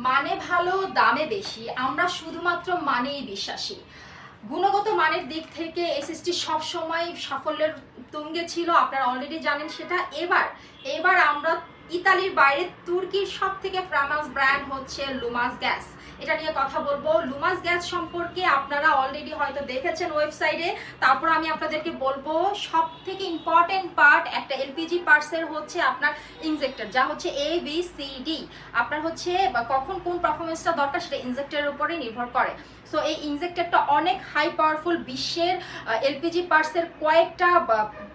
মানে ভালো দামে বেশি, আমরা শুধুমাত্র মানেই বিশ্বাসী। গুণগত মানের দিক থেকে এসএসটি সবসময় সাফল্যের তুঙ্গে ছিল, আপনারা অলরেডি জানেন সেটা। এবার আমরা ইতালির বাইরে তুর্কির সব থেকে ফেমাস ব্র্যান্ড হচ্ছে লুমাস গ্যাস, এটা নিয়ে কথা বলবো। লুমাস গ্যাস সম্পর্কে আপনারা অলরেডি হয়তো দেখেছেন ওয়েবসাইটে, তারপর আমি আপনাদেরকে বলবো সব থেকে ইম্পর্টেন্ট পার্ট একটা এলপিজি পার্টসের হচ্ছে আপনার ইনজেক্টর, যা হচ্ছে ABCD। আপনার হচ্ছে কখন কোন পারফরমেন্সটা দরকার সেটা ইনজেক্টরের উপরে নির্ভর করে। সো এই ইনজেক্টরটা অনেক হাই পাওয়ারফুল, বিশ্বের এলপিজি পার্টসের কয়েকটা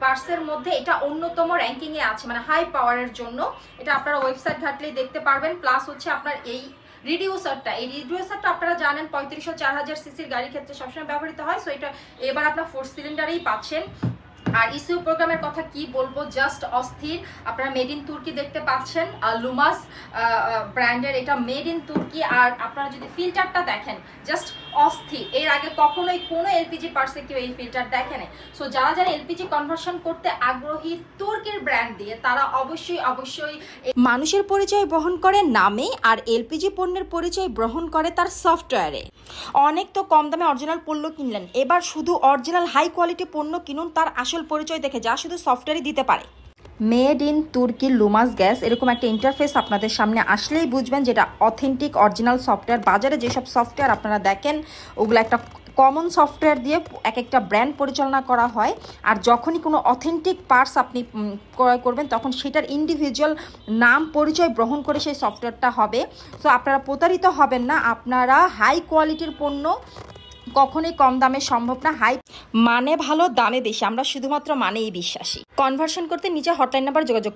পার্টসের মধ্যে এটা অন্যতম র্যাঙ্কিংয়ে আছে, মানে হাই পাওয়ারের জন্য। এটা আপনারা ওয়েবসাইট ঘাটলেই দেখতে পারবেন। প্লাস হচ্ছে আপনার এই রিডিউসারটা আপনারা জানেন 3500 4000 সিসির গাড়ির ক্ষেত্রে সবসময় ব্যবহৃত হয়। সো এটা এবার আপনার 4 সিলিন্ডারেই পাচ্ছেন। আর ইসিউ প্রোগ্রামের কথা কি বলবো, জাস্ট অস্থির। আপনারা মেড ইন তুর্কি দেখতে পাচ্ছেন, লুমাস ব্র্যান্ডের, এটা মেড ইন তুর্কি। আর আপনারা যদি ফিল্টারটা দেখেন জাস্ট অস্থির, এর আগে কখনোই কোনো এলপিজি পার্টসে কেউ এই ফিল্টার দেখেন। সো যারা এলপিজি কনভার্সন করতে আগ্রহী তুর্কির ব্র্যান্ড দিয়ে, তারা অবশ্যই মানুষের পরিচয় বহন করে নামে, আর এলপিজি পণ্যের পরিচয় গ্রহণ করে তার সফটওয়্যারে। অনেক তো কম দামে অরিজিনাল পণ্য কিনলেন, এবার শুধু অরিজিনাল হাই কোয়ালিটি পণ্য কিনুন তার আসল পরিচয় দেখে, যা শুধু সফটওয়্যারই দিতে পারে। মেড ইন তুর্কি লুমাস গ্যাস, এরকম একটা ইন্টারফেস আপনাদের সামনে আসলেই বুঝবেন যেটা অথেন্টিক অরিজিনাল সফটওয়্যার। বাজারে যেসব সফটওয়্যার আপনারা দেখেন ওগুলো একটা কমন সফটওয়্যার দিয়ে এক একটা ব্র্যান্ড পরিচালনা করা হয়, আর যখনই কোনো অথেন্টিক পার্টস আপনি ক্রয় করবেন তখন সেটার ইন্ডিভিজুয়াল নাম পরিচয় গ্রহণ করে সেই সফটওয়্যারটা হবে। সো আপনারা প্রতারিত হবেন না, আপনারা হাই কোয়ালিটির পণ্য কখনোই কম দামে সম্ভব না। মানে ভালো দামে বেশি, আমরা শুধুমাত্র মানেই বিশ্বাসী। কনভার্সন করতে নিচে হটলাইন নাম্বার যোগাযোগ